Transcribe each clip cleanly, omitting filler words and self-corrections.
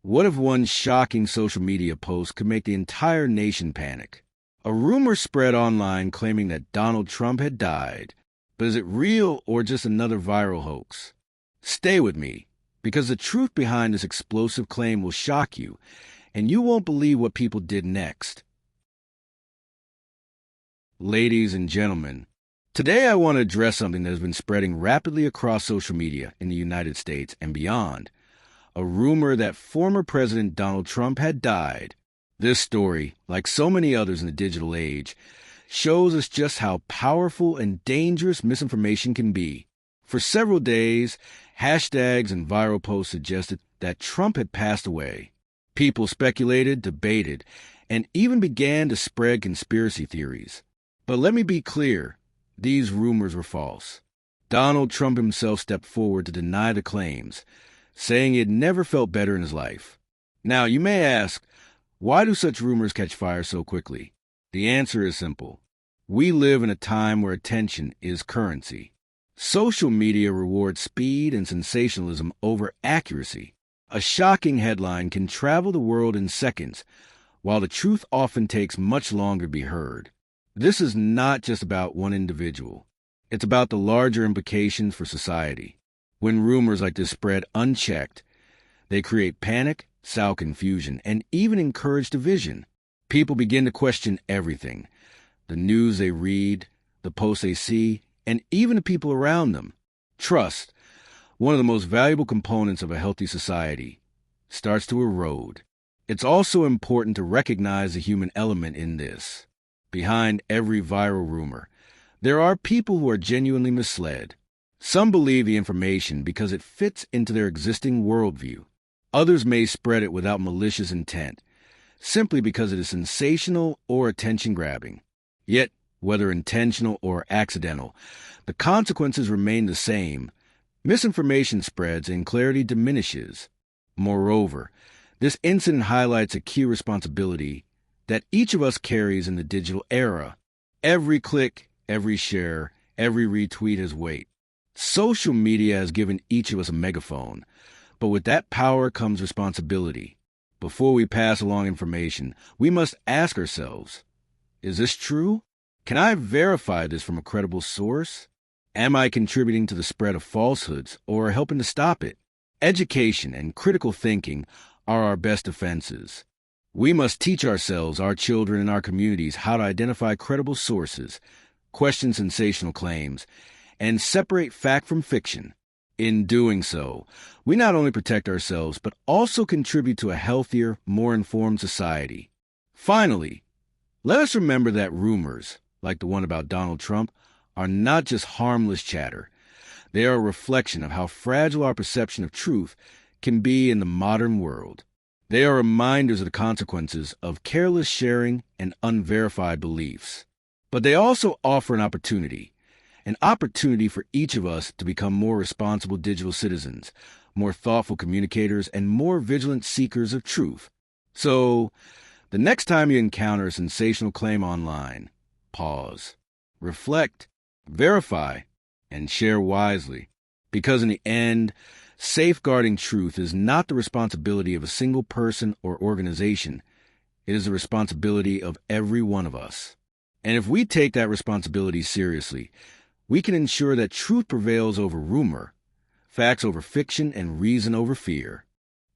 What if one shocking social media post could make the entire nation panic? A rumor spread online claiming that Donald Trump had died. But is it real or just another viral hoax? Stay with me, because the truth behind this explosive claim will shock you, and you won't believe what people did next. Ladies and gentlemen, today I want to address something that has been spreading rapidly across social media in the United States and beyond. A rumor that former President Donald Trump had died. This story, like so many others in the digital age, shows us just how powerful and dangerous misinformation can be. For several days, hashtags and viral posts suggested that Trump had passed away. People speculated, debated, and even began to spread conspiracy theories. But let me be clear, these rumors were false. Donald Trump himself stepped forward to deny the claims, saying he had never felt better in his life. Now, you may ask, why do such rumors catch fire so quickly? The answer is simple. We live in a time where attention is currency. Social media rewards speed and sensationalism over accuracy. A shocking headline can travel the world in seconds, while the truth often takes much longer to be heard. This is not just about one individual. It's about the larger implications for society. When rumors like this spread unchecked, they create panic, sow confusion, and even encourage division. People begin to question everything. The news they read, the posts they see, and even the people around them. Trust, one of the most valuable components of a healthy society, starts to erode. It's also important to recognize the human element in this. Behind every viral rumor, there are people who are genuinely misled. Some believe the information because it fits into their existing worldview. Others may spread it without malicious intent, simply because it is sensational or attention-grabbing. Yet, whether intentional or accidental, the consequences remain the same. Misinformation spreads and clarity diminishes. Moreover, this incident highlights a key responsibility that each of us carries in the digital era. Every click, every share, every retweet has weight. Social media has given each of us a megaphone, but with that power comes responsibility. Before we pass along information, we must ask ourselves, is this true? Can I verify this from a credible source? Am I contributing to the spread of falsehoods or helping to stop it? Education and critical thinking are our best defenses. We must teach ourselves, our children, and our communities how to identify credible sources, question sensational claims, and separate fact from fiction. In doing so, we not only protect ourselves, but also contribute to a healthier, more informed society. Finally, let us remember that rumors, like the one about Donald Trump, are not just harmless chatter. They are a reflection of how fragile our perception of truth can be in the modern world. They are reminders of the consequences of careless sharing and unverified beliefs. But they also offer an opportunity for each of us to become more responsible digital citizens, more thoughtful communicators, and more vigilant seekers of truth. So, the next time you encounter a sensational claim online, pause, reflect, verify, and share wisely. Because in the end, safeguarding truth is not the responsibility of a single person or organization. It is the responsibility of every one of us. And if we take that responsibility seriously, we can ensure that truth prevails over rumor, facts over fiction, and reason over fear.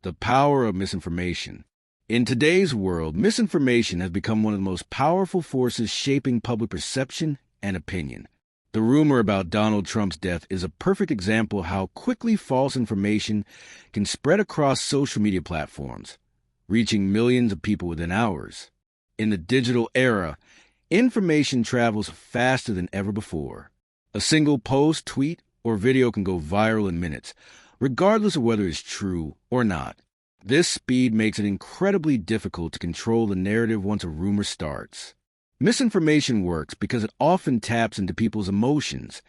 The power of misinformation. In today's world, misinformation has become one of the most powerful forces shaping public perception and opinion. The rumor about Donald Trump's death is a perfect example of how quickly false information can spread across social media platforms, reaching millions of people within hours. In the digital era, information travels faster than ever before. A single post, tweet, or video can go viral in minutes, regardless of whether it's true or not. This speed makes it incredibly difficult to control the narrative once a rumor starts. Misinformation works because it often taps into people's emotions,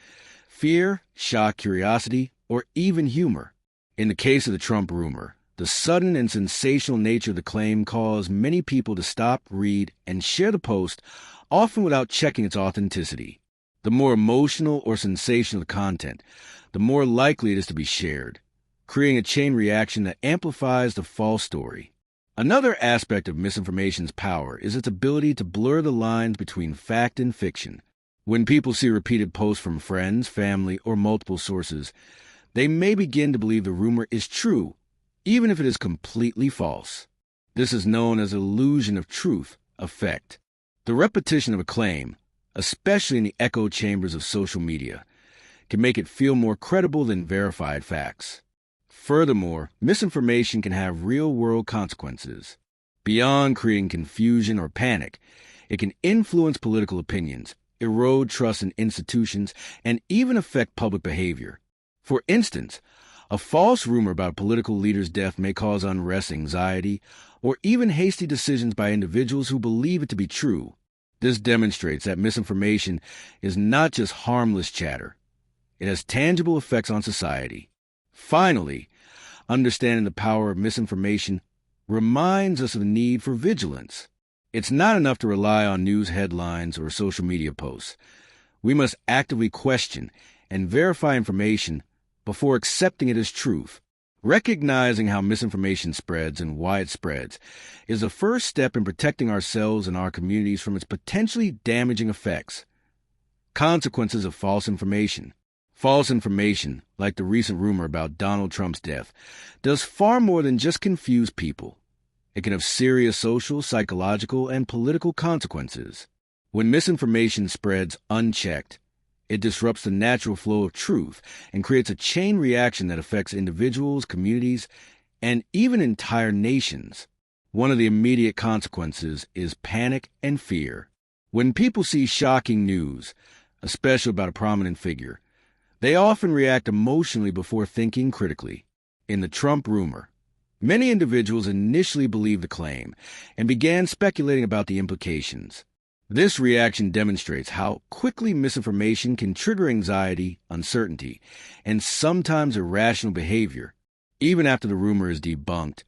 fear, shock, curiosity, or even humor. In the case of the Trump rumor, the sudden and sensational nature of the claim caused many people to stop, read, and share the post, often without checking its authenticity. The more emotional or sensational the content, the more likely it is to be shared, creating a chain reaction that amplifies the false story. Another aspect of misinformation's power is its ability to blur the lines between fact and fiction. When people see repeated posts from friends, family, or multiple sources, they may begin to believe the rumor is true, even if it is completely false. This is known as illusion of truth effect. The repetition of a claim, especially in the echo chambers of social media, can make it feel more credible than verified facts. Furthermore, misinformation can have real-world consequences. Beyond creating confusion or panic, it can influence political opinions, erode trust in institutions, and even affect public behavior. For instance, a false rumor about a political leader's death may cause unrest, anxiety, or even hasty decisions by individuals who believe it to be true. This demonstrates that misinformation is not just harmless chatter. It has tangible effects on society. Finally, understanding the power of misinformation reminds us of the need for vigilance. It's not enough to rely on news headlines or social media posts. We must actively question and verify information before accepting it as truth. Recognizing how misinformation spreads and why it spreads is the first step in protecting ourselves and our communities from its potentially damaging effects. Consequences of false information. False information, like the recent rumor about Donald Trump's death, does far more than just confuse people. It can have serious social, psychological, and political consequences. When misinformation spreads unchecked, it disrupts the natural flow of truth and creates a chain reaction that affects individuals, communities, and even entire nations. One of the immediate consequences is panic and fear. When people see shocking news, especially about a prominent figure, they often react emotionally before thinking critically. In the Trump rumor, many individuals initially believed the claim and began speculating about the implications. This reaction demonstrates how quickly misinformation can trigger anxiety, uncertainty, and sometimes irrational behavior. Even after the rumor is debunked,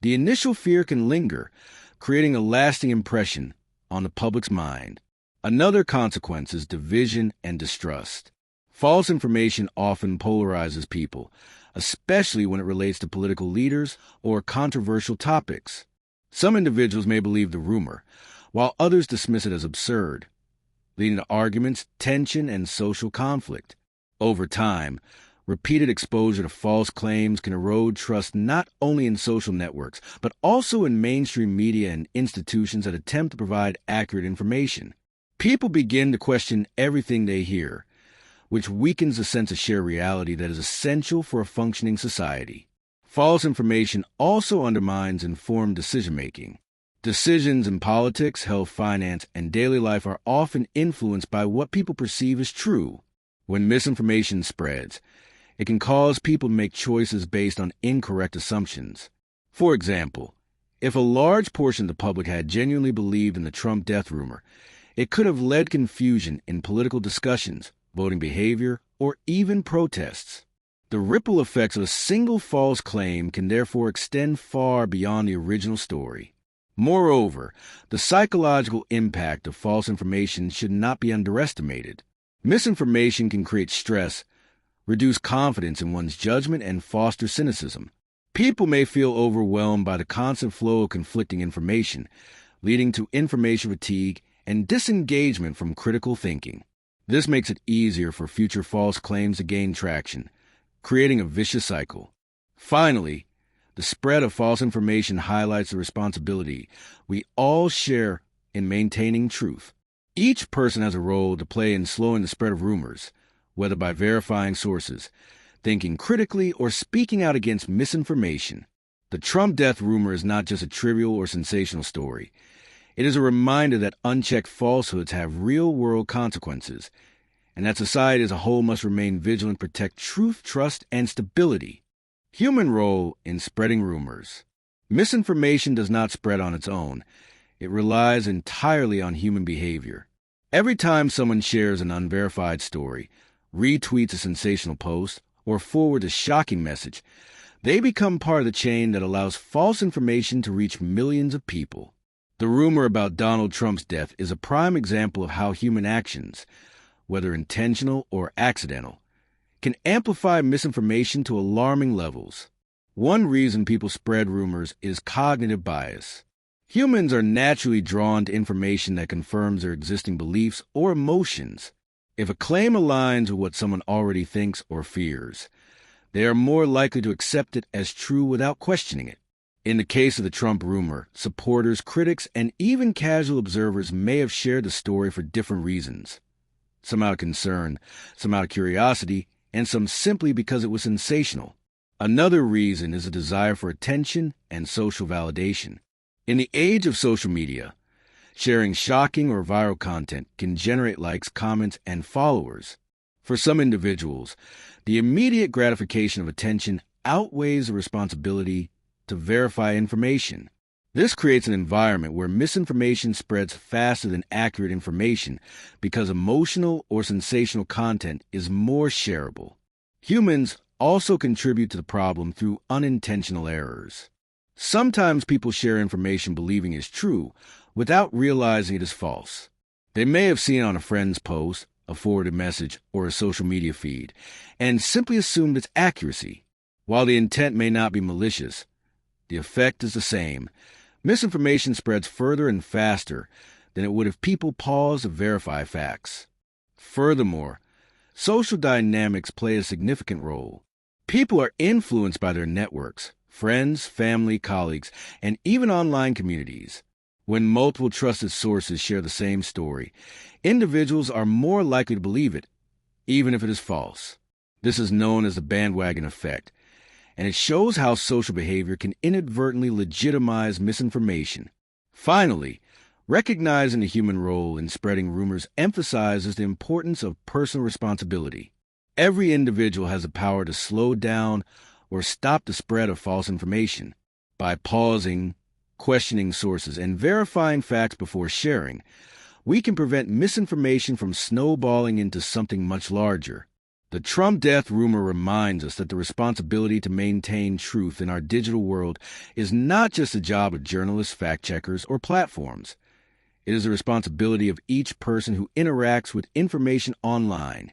the initial fear can linger, creating a lasting impression on the public's mind. Another consequence is division and distrust. False information often polarizes people, especially when it relates to political leaders or controversial topics. Some individuals may believe the rumor, while others dismiss it as absurd, leading to arguments, tension, and social conflict. Over time, repeated exposure to false claims can erode trust not only in social networks, but also in mainstream media and institutions that attempt to provide accurate information. People begin to question everything they hear, which weakens the sense of shared reality that is essential for a functioning society. False information also undermines informed decision-making. Decisions in politics, health, finance, and daily life are often influenced by what people perceive as true. When misinformation spreads, it can cause people to make choices based on incorrect assumptions. For example, if a large portion of the public had genuinely believed in the Trump death rumor, it could have led confusion in political discussions, voting behavior, or even protests. The ripple effects of a single false claim can therefore extend far beyond the original story. Moreover, the psychological impact of false information should not be underestimated. Misinformation can create stress, reduce confidence in one's judgment, and foster cynicism. People may feel overwhelmed by the constant flow of conflicting information, leading to information fatigue and disengagement from critical thinking. This makes it easier for future false claims to gain traction, creating a vicious cycle. Finally, the spread of false information highlights the responsibility we all share in maintaining truth. Each person has a role to play in slowing the spread of rumors, whether by verifying sources, thinking critically, or speaking out against misinformation. The Trump death rumor is not just a trivial or sensational story. It is a reminder that unchecked falsehoods have real-world consequences, and that society as a whole must remain vigilant to protect truth, trust, and stability. Human role in spreading rumors. Misinformation does not spread on its own. It relies entirely on human behavior. Every time someone shares an unverified story, retweets a sensational post, or forwards a shocking message, they become part of the chain that allows false information to reach millions of people. The rumor about Donald Trump's death is a prime example of how human actions, whether intentional or accidental, can amplify misinformation to alarming levels. One reason people spread rumors is cognitive bias. Humans are naturally drawn to information that confirms their existing beliefs or emotions. If a claim aligns with what someone already thinks or fears, they are more likely to accept it as true without questioning it. In the case of the Trump rumor, supporters, critics, and even casual observers may have shared the story for different reasons. Some out of concern, some out of curiosity, and some simply because it was sensational. Another reason is a desire for attention and social validation. In the age of social media, sharing shocking or viral content can generate likes, comments, and followers. For some individuals, the immediate gratification of attention outweighs the responsibility to verify information. This creates an environment where misinformation spreads faster than accurate information because emotional or sensational content is more shareable. Humans also contribute to the problem through unintentional errors. Sometimes people share information believing is true without realizing it is false. They may have seen it on a friend's post, a forwarded message, or a social media feed, and simply assumed its accuracy. While the intent may not be malicious, the effect is the same. Misinformation spreads further and faster than it would if people paused to verify facts. Furthermore, social dynamics play a significant role. People are influenced by their networks, friends, family, colleagues, and even online communities. When multiple trusted sources share the same story, individuals are more likely to believe it, even if it is false. This is known as the bandwagon effect, and it shows how social behavior can inadvertently legitimize misinformation. Finally, recognizing the human role in spreading rumors emphasizes the importance of personal responsibility. Every individual has the power to slow down or stop the spread of false information. By pausing, questioning sources, and verifying facts before sharing, we can prevent misinformation from snowballing into something much larger. The Trump death rumor reminds us that the responsibility to maintain truth in our digital world is not just the job of journalists, fact-checkers, or platforms. It is the responsibility of each person who interacts with information online.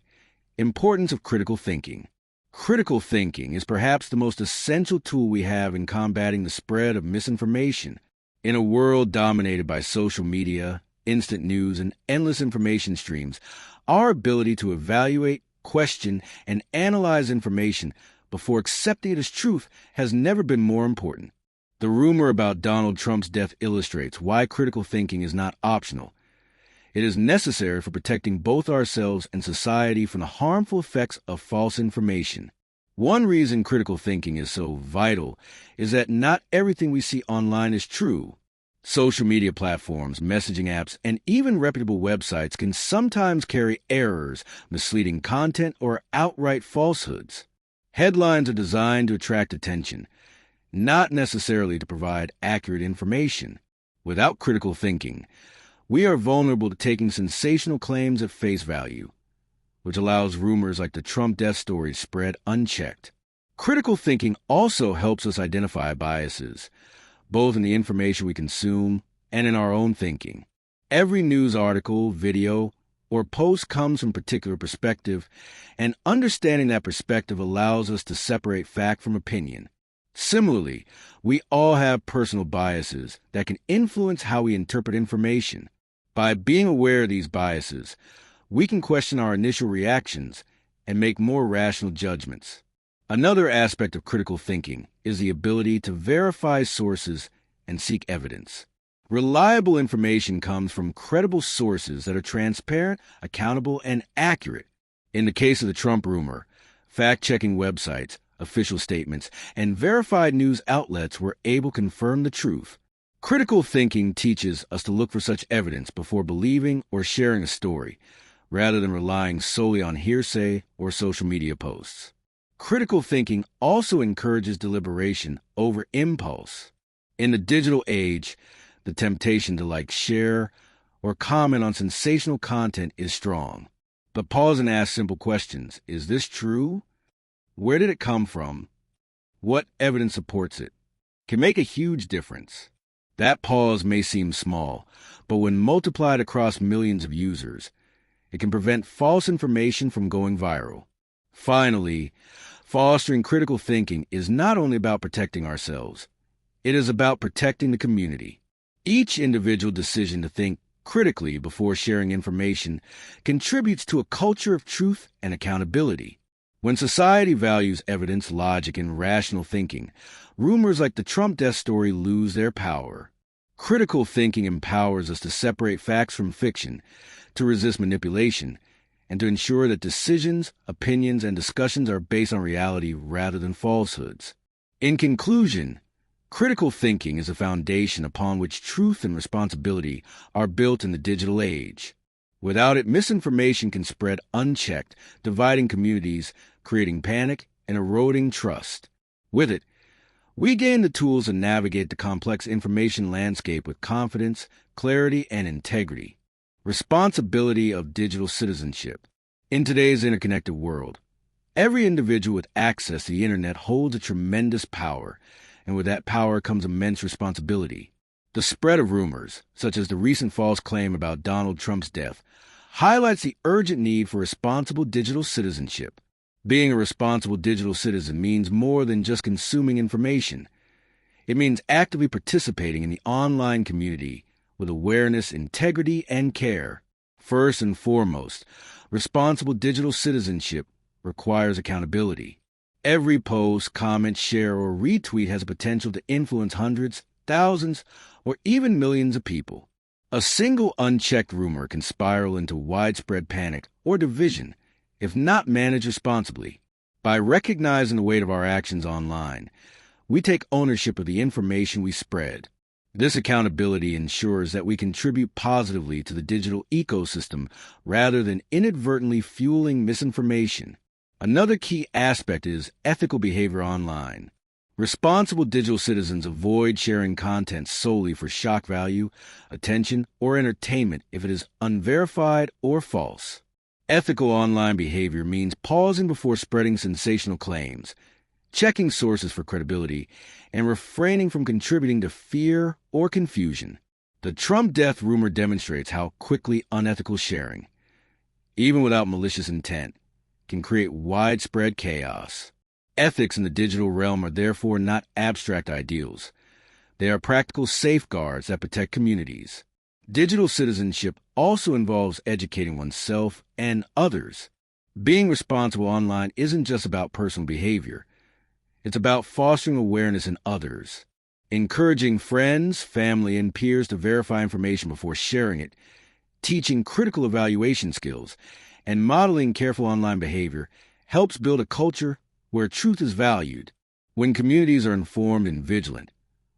Importance of critical thinking. Critical thinking is perhaps the most essential tool we have in combating the spread of misinformation. In a world dominated by social media, instant news, and endless information streams, our ability to evaluate, question, and analyze information before accepting it as truth has never been more important. The rumor about Donald Trump's death illustrates why critical thinking is not optional. It is necessary for protecting both ourselves and society from the harmful effects of false information. One reason critical thinking is so vital is that not everything we see online is true. Social media platforms, messaging apps, and even reputable websites can sometimes carry errors, misleading content, or outright falsehoods. Headlines are designed to attract attention, not necessarily to provide accurate information. Without critical thinking, we are vulnerable to taking sensational claims at face value, which allows rumors like the Trump death story spread unchecked. Critical thinking also helps us identify biases, both in the information we consume and in our own thinking. Every news article, video, or post comes from a particular perspective, and understanding that perspective allows us to separate fact from opinion. Similarly, we all have personal biases that can influence how we interpret information. By being aware of these biases, we can question our initial reactions and make more rational judgments. Another aspect of critical thinking is the ability to verify sources and seek evidence. Reliable information comes from credible sources that are transparent, accountable, and accurate. In the case of the Trump rumor, fact-checking websites, official statements, and verified news outlets were able to confirm the truth. Critical thinking teaches us to look for such evidence before believing or sharing a story, rather than relying solely on hearsay or social media posts. Critical thinking also encourages deliberation over impulse. In the digital age, the temptation to like, share, or comment on sensational content is strong. But pause and ask simple questions. Is this true? Where did it come from? What evidence supports it? Can make a huge difference. That pause may seem small, but when multiplied across millions of users, it can prevent false information from going viral. Finally, Fostering critical thinking is not only about protecting ourselves, it is about protecting the community. Each individual decision to think critically before sharing information contributes to a culture of truth and accountability. When society values evidence, logic, and rational thinking, rumors like the Trump death story lose their power. Critical thinking empowers us to separate facts from fiction, to resist manipulation, and to ensure that decisions, opinions, and discussions are based on reality rather than falsehoods. In conclusion, critical thinking is a foundation upon which truth and responsibility are built in the digital age. Without it, misinformation can spread unchecked, dividing communities, creating panic, and eroding trust. With it, we gain the tools to navigate the complex information landscape with confidence, clarity, and integrity. Responsibility of digital citizenship. In today's interconnected world, every individual with access to the internet holds a tremendous power, and with that power comes immense responsibility. The spread of rumors, such as the recent false claim about Donald Trump's death, highlights the urgent need for responsible digital citizenship. Being a responsible digital citizen means more than just consuming information. It means actively participating in the online community with awareness, integrity, and care. First and foremost, responsible digital citizenship requires accountability. Every post, comment, share, or retweet has a potential to influence hundreds, thousands, or even millions of people. A single unchecked rumor can spiral into widespread panic or division if not managed responsibly. By recognizing the weight of our actions online, we take ownership of the information we spread. This accountability ensures that we contribute positively to the digital ecosystem rather than inadvertently fueling misinformation. Another key aspect is ethical behavior online. Responsible digital citizens avoid sharing content solely for shock value, attention, or entertainment if it is unverified or false. Ethical online behavior means pausing before spreading sensational claims, checking sources for credibility, and refraining from contributing to fear or confusion. The Trump death rumor demonstrates how quickly unethical sharing, even without malicious intent, can create widespread chaos. Ethics in the digital realm are therefore not abstract ideals. They are practical safeguards that protect communities. Digital citizenship also involves educating oneself and others. Being responsible online isn't just about personal behavior. It's about fostering awareness in others, encouraging friends, family, and peers to verify information before sharing it, teaching critical evaluation skills, and modeling careful online behavior helps build a culture where truth is valued. When communities are informed and vigilant,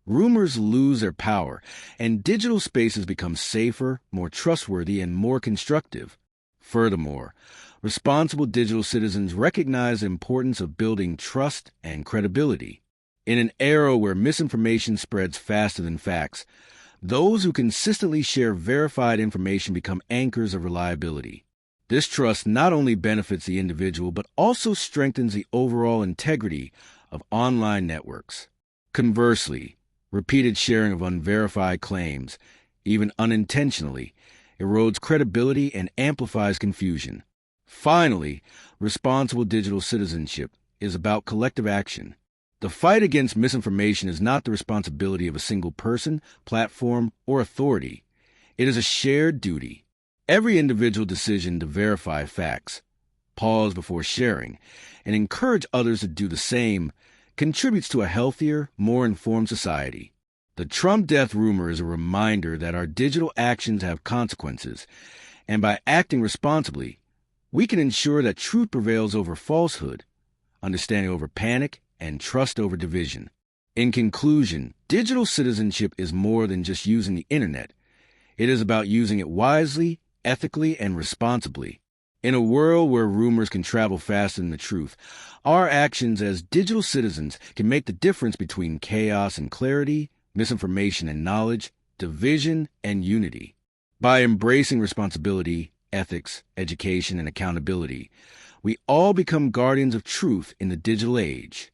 rumors lose their power, and digital spaces become safer, more trustworthy, and more constructive. Furthermore, responsible digital citizens recognize the importance of building trust and credibility. In an era where misinformation spreads faster than facts, those who consistently share verified information become anchors of reliability. This trust not only benefits the individual, but also strengthens the overall integrity of online networks. Conversely, repeated sharing of unverified claims, even unintentionally, erodes credibility and amplifies confusion. Finally, responsible digital citizenship is about collective action. The fight against misinformation is not the responsibility of a single person, platform, or authority. It is a shared duty. Every individual decision to verify facts, pause before sharing, and encourage others to do the same contributes to a healthier, more informed society. The Trump death rumor is a reminder that our digital actions have consequences, and by acting responsibly, we can ensure that truth prevails over falsehood, understanding over panic, and trust over division. In conclusion, digital citizenship is more than just using the internet. It is about using it wisely, ethically, and responsibly. In a world where rumors can travel faster than the truth, our actions as digital citizens can make the difference between chaos and clarity, misinformation and knowledge, division and unity. By embracing responsibility, ethics, education, and accountability, we all become guardians of truth in the digital age.